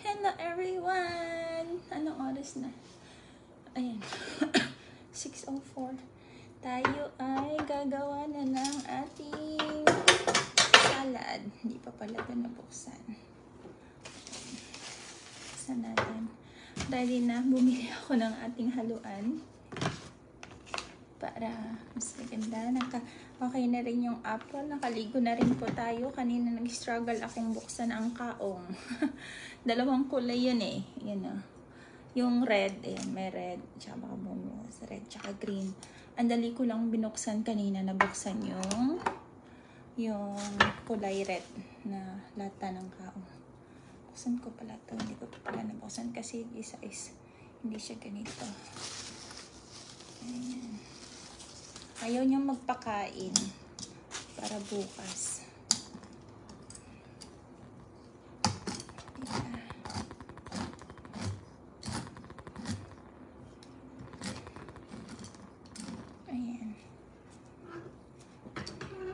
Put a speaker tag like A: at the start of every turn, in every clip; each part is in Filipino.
A: Hello everyone! Anong oras na? Ayan. 6:04. Tayo ay gagawa na ng ating salad. Hindi pa pala ito nabuksan. Buksan natin. Ready na. Bumili ako ng ating haluan. Para mas maganda. Okay na rin yung apple. Nakaligo na rin po tayo. Kanina nag-struggle akong buksan ang kaong. Dalawang kulay yun eh. Yan o. Yung red. Ayan, may red. Tsaka baka bumuwas. Red tsaka green. Ang dali ko lang binuksan kanina. Nabuksan yung kulay red na lata ng kaong. Buksan ko pala ito. Hindi ko pala nabuksan kasi isa is hindi siya ganito. Ayan. Ayaw niyang magpakain para bukas. Ayan.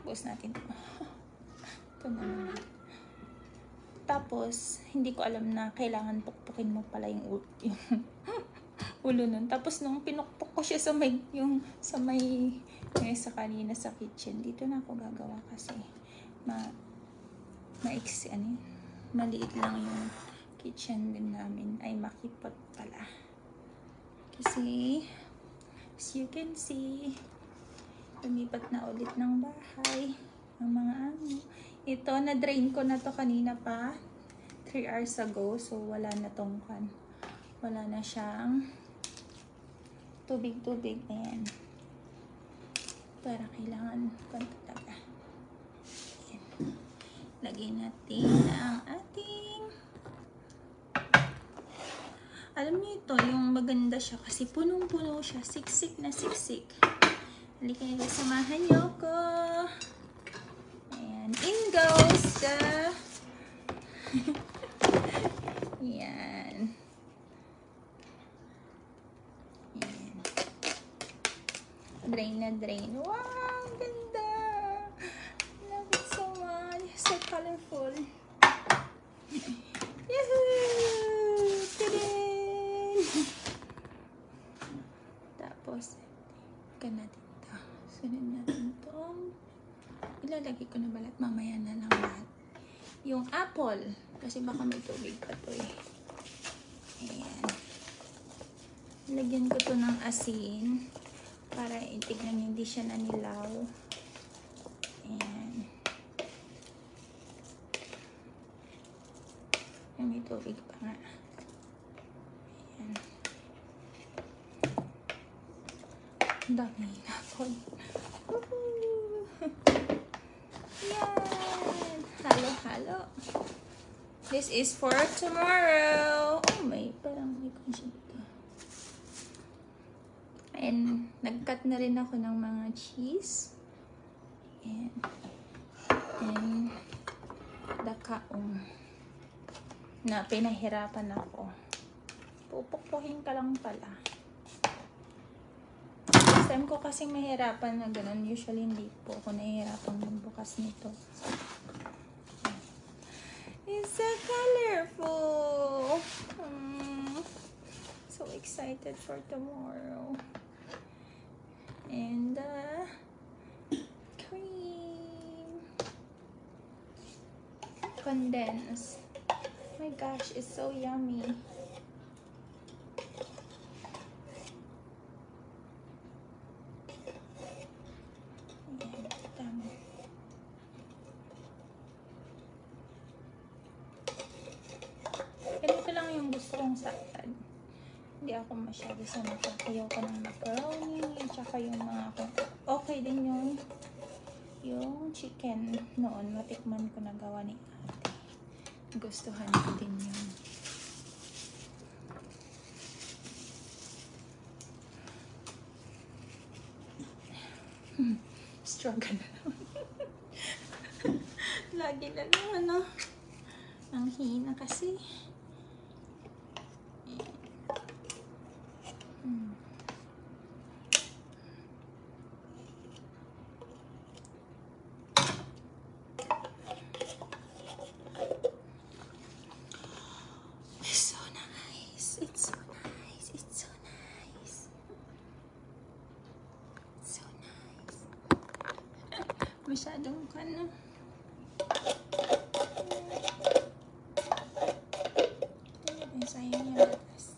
A: Bukas natin ito. Ito naman. Tapos, hindi ko alam na kailangan pukpukin mo pala yung ulo nun. Tapos, nung pinukpok ko siya sa may sa kanina sa kitchen, dito na ako gagawa kasi maliit lang yung kitchen din namin. Ay, makipot pala. Kasi, as you can see, lumipat na ulit ng bahay. Ang mga ito, na-drain ko na to kanina pa. 3 hours ago. So, wala na tong wala na siyang tubig-tubig. Ayan. Para kailangan ko talaga. Ayan. Lagyan natin ang ating... Alam niyo ito, yung maganda siya kasi punong-puno siya. Siksik na siksik. Halika nila, samahan niyo ko. Ayan. In goes the... Ayan. Ayan. Drain na drain. Wow! Ganda! Love it so much. So colorful. Yahoo! Tadaan! Tapos, ikan natin ito. Sunod natin itong ilalagay ko na balat. Mamaya na lang lahat. Yung apple. Kasi baka may tubig pa ito eh. Ayan. Lagyan ko to ng asin. Para itignan hindi siya nanilaw. Ayan. May tubig pa nga. Ayan. Ang dami apple. Yan! Halo-halo. This is for tomorrow. Oh, may parang may kunsi dito. And nag-cut na rin ako ng mga cheese. And the kaong na pinahirapan ako. Pupukpukin ka lang pala. Last time ko kasing mahirapan na ganun. Usually hindi po ako nahihirapan magbukas nito. It's so colorful. So excited for tomorrow. And cream. Condensed. My gosh, it's so yummy. Ayan, tama. Ganito lang yung gusto kong salad. Hindi ako masyado sa ayaw ko ng macaroni, tsaka yung mga okay din yung chicken noon, matikman ko na gawa ni ate. Gustuhan ko din yun. Struggle na naman. Lagi na naman, ang hina kasi. masyadong ano. Sayang yung gatas.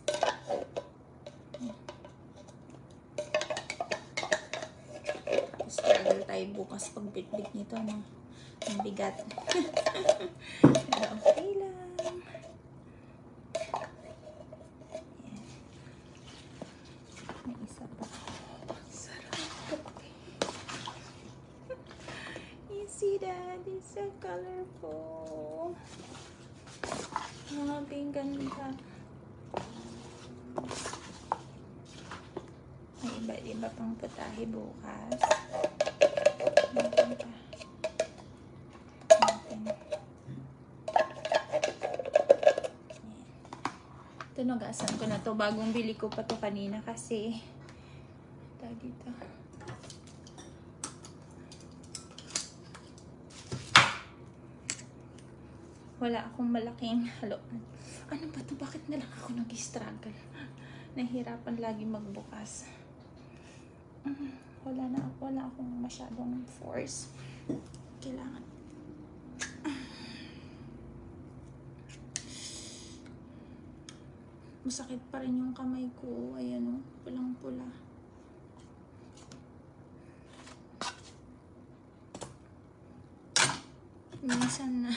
A: Struggle tayo bukas pag bit-bit nito, no? Ang bigat. Pero okay lang. Ayan. May isa pa. Sarap. You see that? It's so colorful. Mga ganda. May iba-iba pang putahe bukas. Tinugasan ko na to. Bagong bili ko pa to kanina kasi dito. Wala akong malaking halo. Ano ba to? Bakit na lang ako nag-struggle? Nahihirapan lagi magbukas. Wala akong masyadong force. Kailangan. Masakit pa rin yung kamay ko. Ayan o, pulang-pula. Minsan na.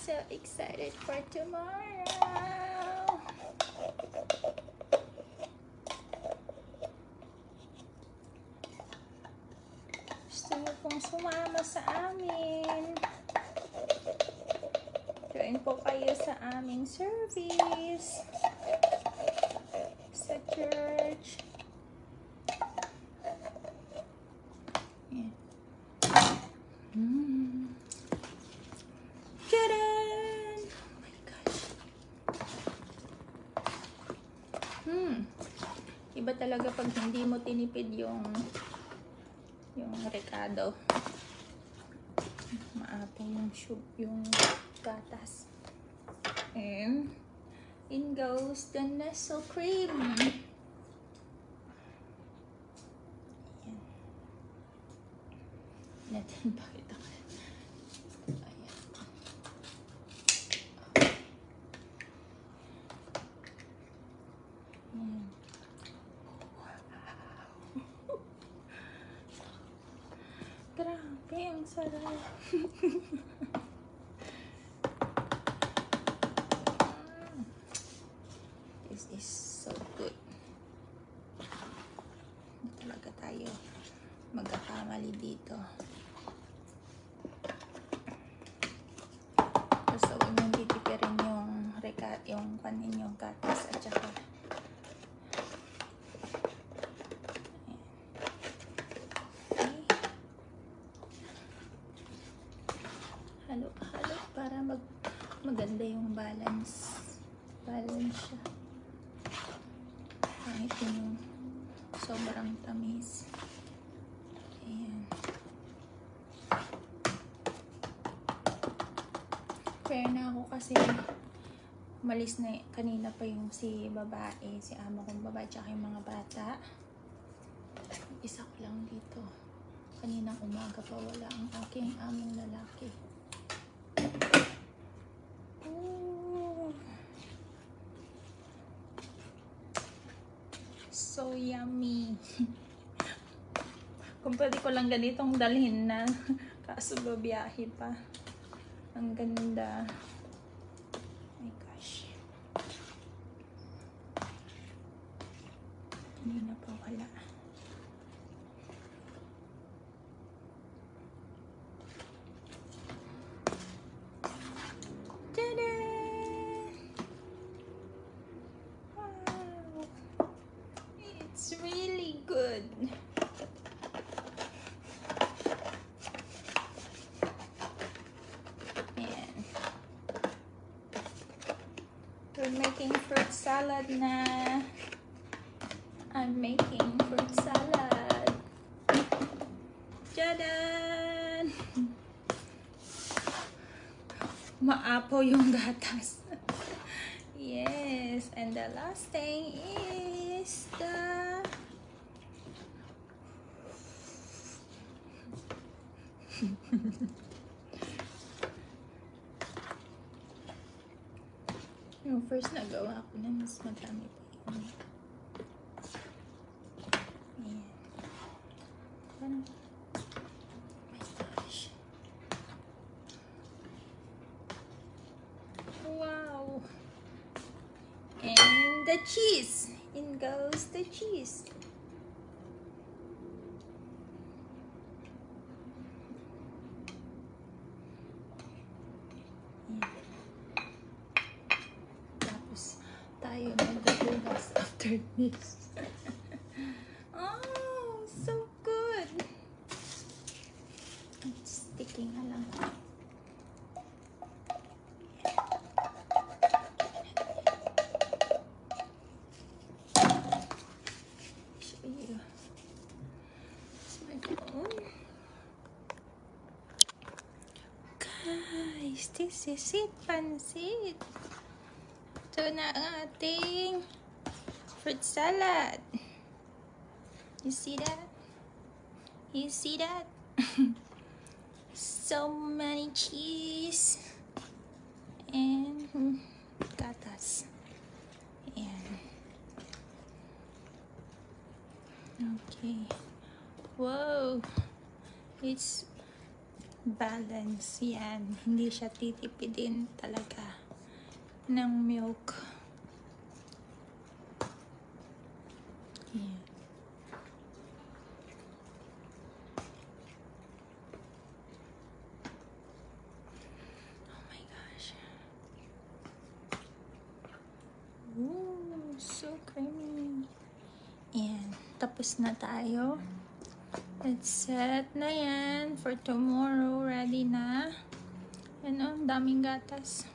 A: So excited for tomorrow. Gusto niyo pong sumama sa amin. Join po kayo sa aming service sa church. Tadaan! Oh my gosh. Iba talaga pag hindi mo tinipid yung rekado. Maapong yung gatas. And in goes the Nestle cream. Ayan. Natin pakita ko. Ayan. Ayan. Grabe, ang sarap. This is so good. Hindi talaga tayo magkakamali dito. Gusto ko nyung titipirin yung panin yung gatas at saka halo para maganda yung balance siya. Kahit yung sobrang tamis. Ayan. Fair na ako kasi umalis na kanina pa yung si amo kong babae tsaka yung mga bata. Isa ko lang dito. Kaninang umaga pa wala ang aking among lalaki. So yummy. Kung pwede ko lang ganitong dalhin na kaso babiyahe pa. Ang ganda. Oh my gosh. Hindi na pa wala. Tada! Wow! It's really good. We're making fruit salad na. I'm making fruit salad. Tadaan! Maapo yung gatas. Yes, and the last thing is is the yung first nagawa ko na mas madami pa yun. Ayan. Parang, oh my gosh. Wow. And the cheese. In goes the cheese. Tayo maghuhugas after this. Oh, so good. It's sticking alam. Show you. It's my phone. Guys, this is it, pansit. Ito na ang ating fruit salad. You see that? You see that? So many cheese and gatas. Ayan. Okay. Whoa. It's balance. Yan. Hindi siya titipidin talaga ng milk. Yeah. Oh my gosh. Ooh, so creamy. And tapos na tayo. Let's set na yan for tomorrow. Ready na. Ano, daming gatas.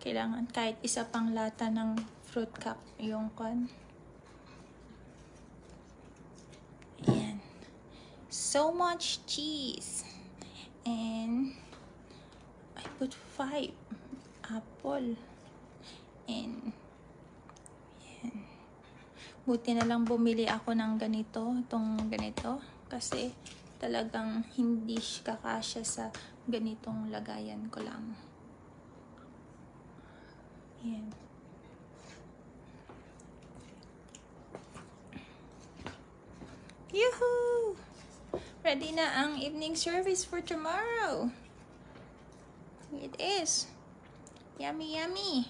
A: Kailangan kahit isa pang lata ng fruit cup yung kon. Ayan. So much cheese. And I put 5 apple. And ayan. Buti na lang bumili ako ng ganito, itong ganito. Kasi talagang hindi kakasya sa ganitong lagayan ko lang. Ayan. Yoo-hoo! Ready na ang evening service for tomorrow. It is. Yummy, yummy.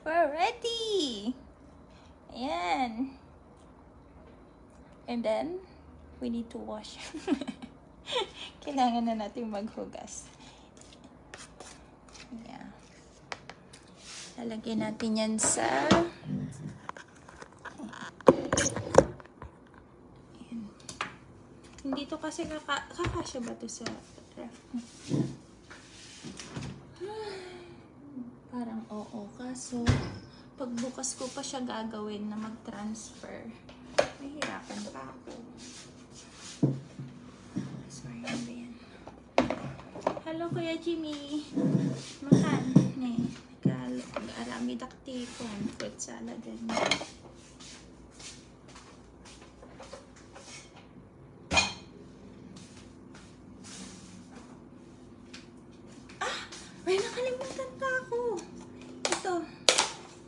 A: We're ready. Ayan. And then, we need to wash. Kailangan na natin maghugas. Yeah. Lalagyan natin yan sa ayan. Hindi to kasi kakasya ba to sa ref? Parang oo. Kaso pagbukas ko pa siya gagawin na mag-transfer, mahirapan pa ako. Sorry, ano ba yan? Hello, Kuya Jimmy. Makan. Nag-arami dakti ko. Fruit salad din. Ah! May nakalimutan pa ako.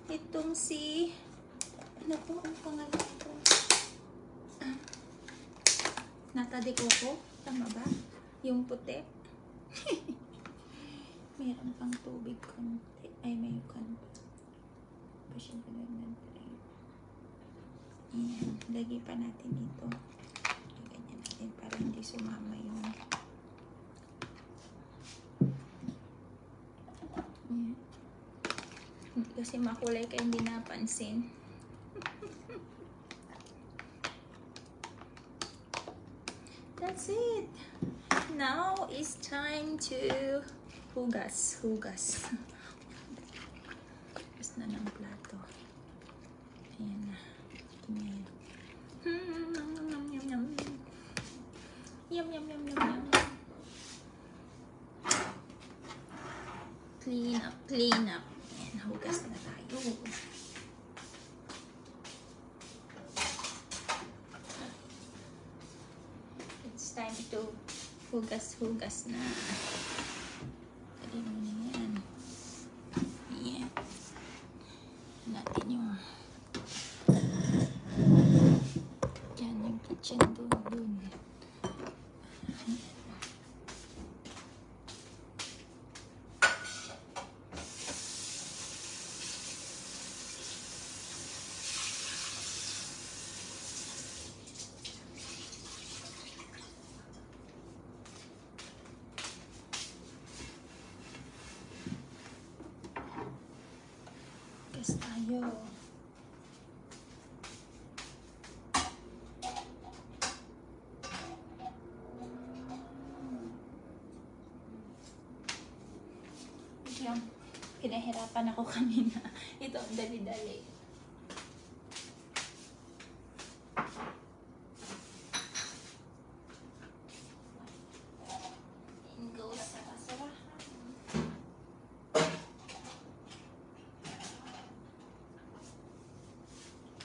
A: Itong si... Ano to? Ang pangalan ito? Nata de coco? Tama ba? Yung puti? Meron pang tubig konti. Ay, may konti. Pasyon ko lang natin. Ayan. Lagay pa natin dito. Ganyan natin para hindi sumama yung... Ayan. Hindi kasi makulay kaya hindi napansin. That's it. Now it's time to hugas. Hugas na ng plato. Ayan na. Ayan. Yum, yum, yum, yum, yum. Clean up, clean up. Ayan, hugas na tayo. It's time to hugas-hugas na. Dali mo na yan. Ayan. Natin yung yan yung kitchen dun. Hugas tayo. Yung pinahirapan ako kanina. Ito, dali-dali. And go sa basurahan.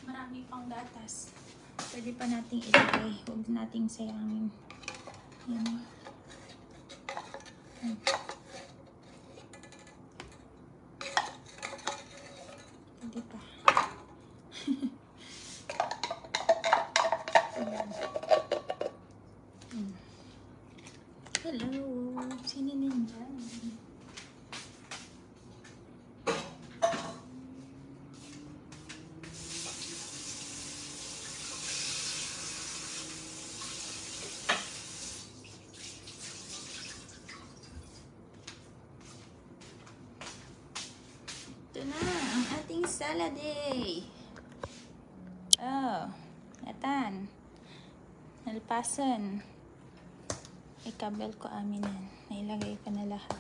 A: Marami pang gatas. Pwede pa nating ilagay. Huwag nating sayangin. Yan. Pwede pa. Hello. Sino nandyan? Ito na, ang ating saladay. Oh, natan. Nalpasan. Ikabel ko aminan. Nailagay ko na lahat.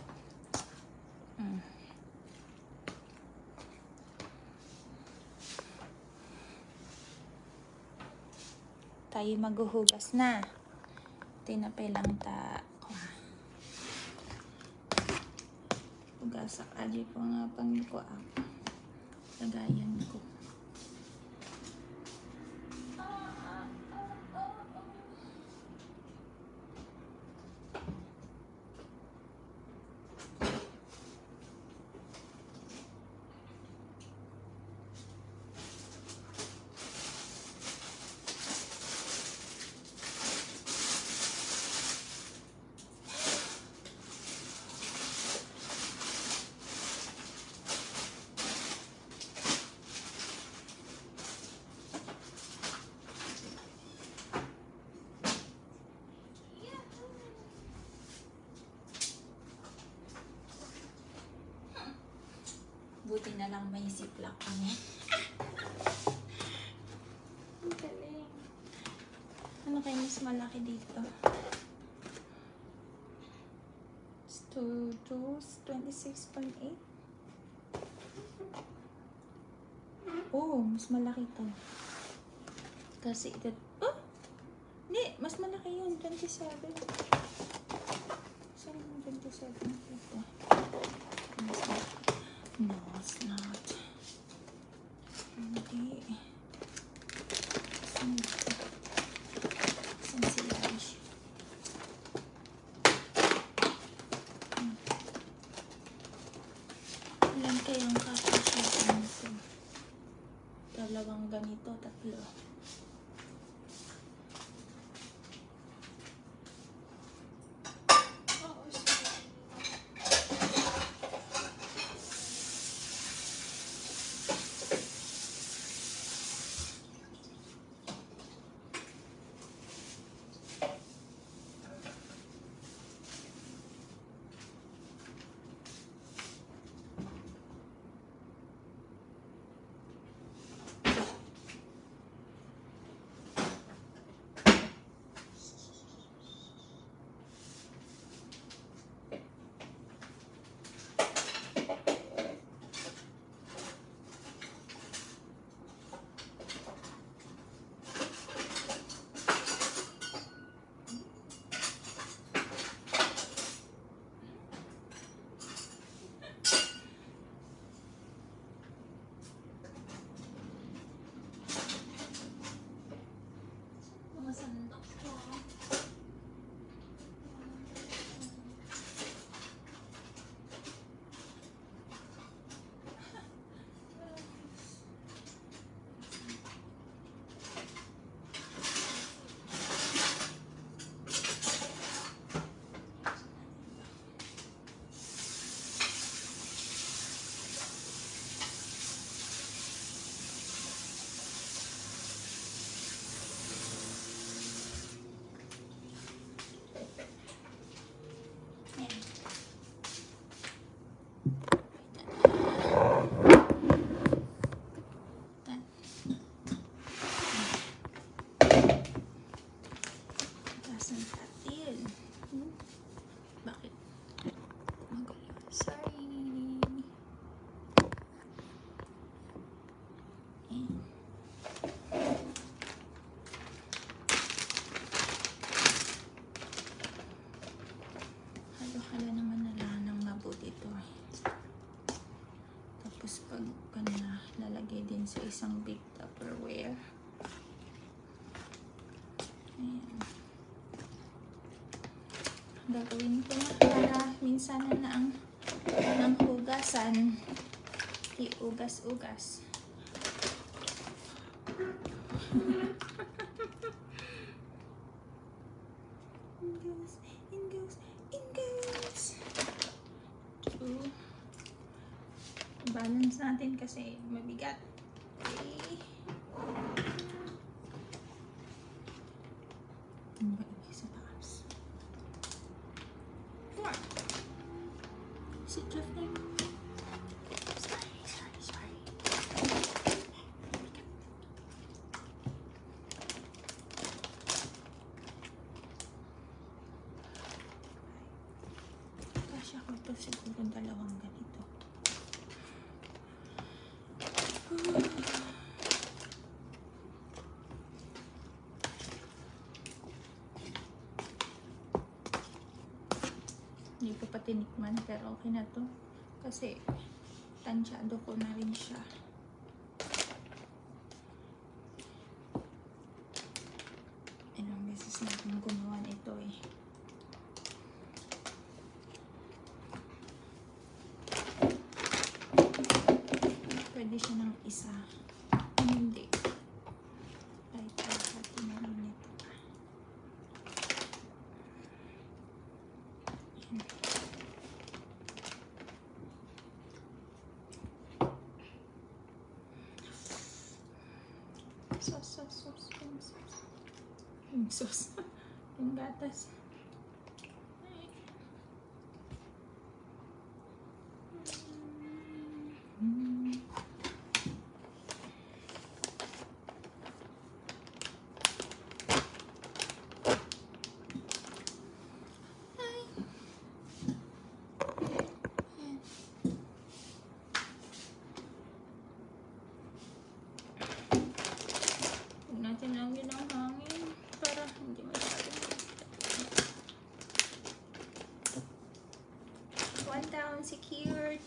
A: Tayo maghuhugas na. Tinapay lang ta. Hugasak aja ko nga pang ko ako. Lagayan ko. Buti na lang may ziplock kami. Ang galing. Ano kayo mas malaki dito? It's 26.8. Oh, mas malaki to. Kasi ito, oh! Hindi, mas malaki yun. 27. Saan yung 27 ito? No, it's not. Hindi. Saan si Ash? Ilan kayang kakasya nito? Dalawang ganito, tatlo. Gagawin ko na para minsan na ang hugasan. Iugas-ugas. In goes. Balance natin kasi mabigat. Okay. Sa taas. 4. Sit left leg. Sorry. Kasya ko ito siguro dalawang ganito. Hindi ko pa tinikman pero okay na to kasi tansyado ko na rin siya. Ilang beses natin gumawa ito eh. Pwede siya ng isa. Hindi. Kahit hati na rin ito. Sauce. Yung gatas. Huwag natin lagyan ng hangin para hindi masyadong one down, secured.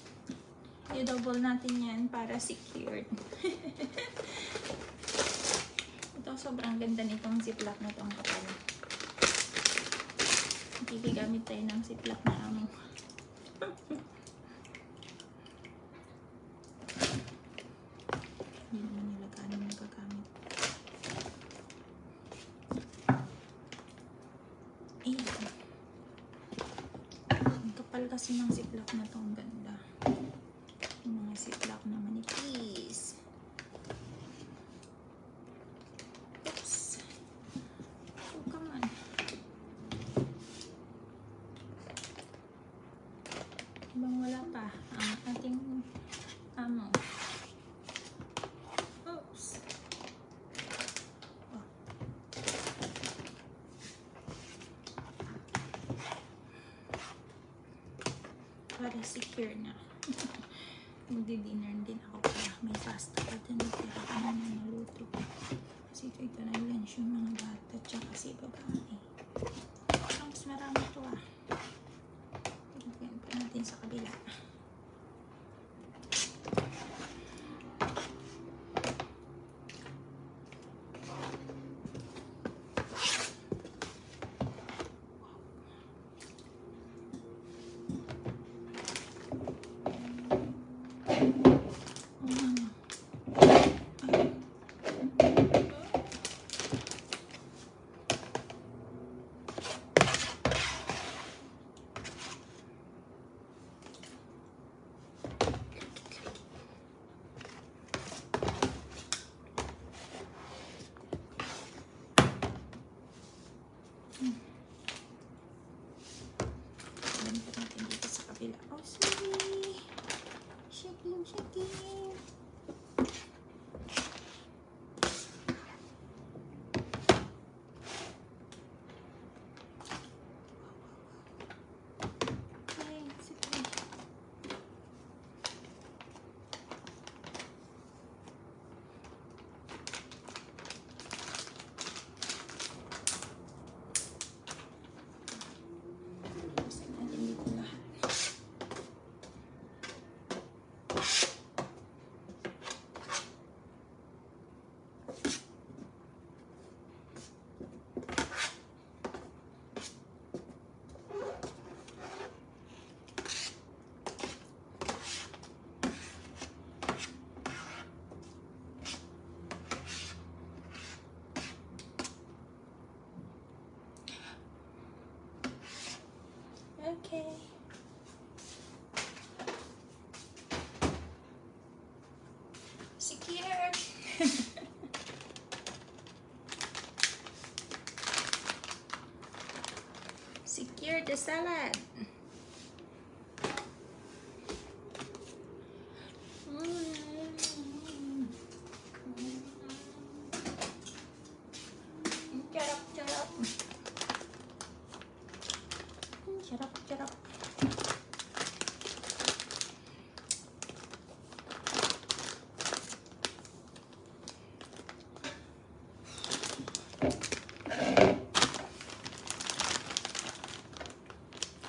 A: I-double natin yan para secured. Ito, sobrang ganda nitong ziplock na itong kapal. Gigamit tayo ng ziplock na amo. Hindi naman nila gaano magagamit. Ang kapal kasi ng ziplock na to, ang ganda. Yung mga ziplock na manipis. Oops. Oh, come on. Ibang wala pa ang ating amo. Oops. Oh. Para secure na. Magdi-dinner din ako para may pasta pa din. Pero ano na naluto. Kasi ito na lunch yung mga bata tsaka si babae. Mas marami ito ah. Lagyan pa natin sa kabila. secure the salad. Charap, charap. Charap, charap.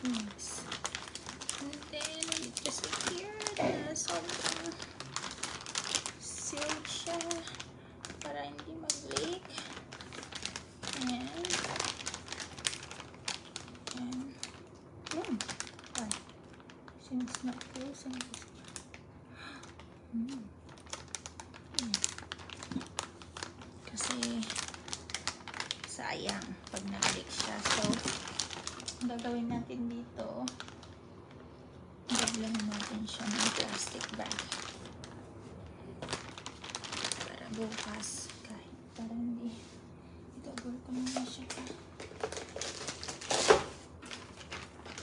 A: Yes. And then, we need to secure na sobrang sealed siya para hindi mag-leak. And ay, since not closing this. Kasi sayang pag nag-leak siya. So, ang gagawin natin dito, gagawin natin siya ng plastic bag para bukas kahit para hindi i-double ko muna siya pa.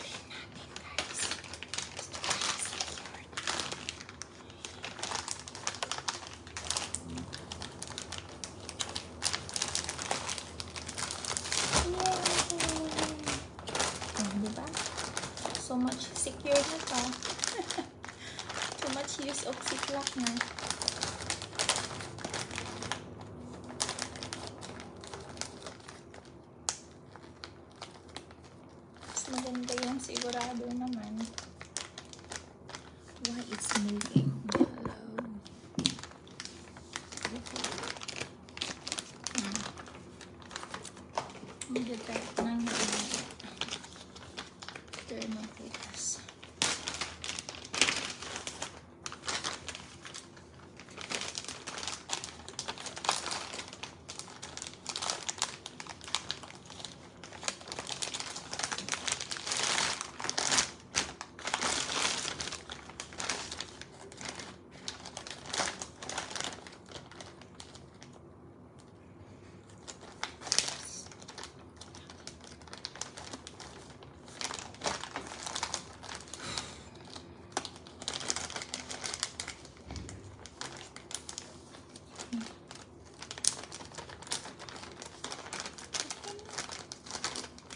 A: Clean natin guys. Gusto ko siya secured. Diba? So much secure na to. Too much use of ziplock na. Mas maganda yung sigurado naman. Why it's moving? Hello. Mag-type ng thermoplast.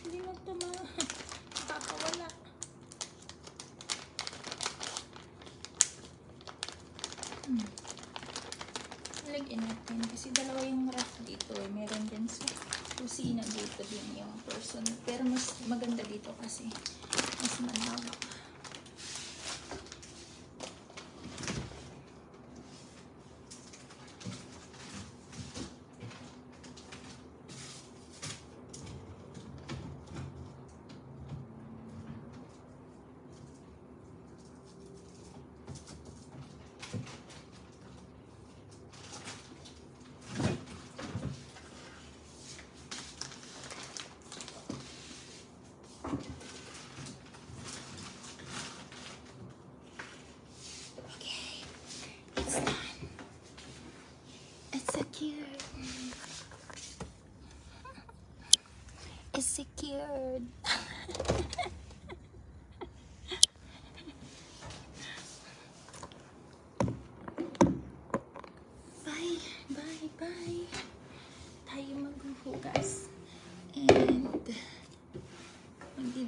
A: Hindi na ito makakawala. Lagyan natin kasi dalawa yung ref dito eh. Meron din sa kusina dito din yung person. Pero mas maganda dito kasi mas malawak. It's secured. Bye, bye, bye. Tayo maghuhugas. And magdi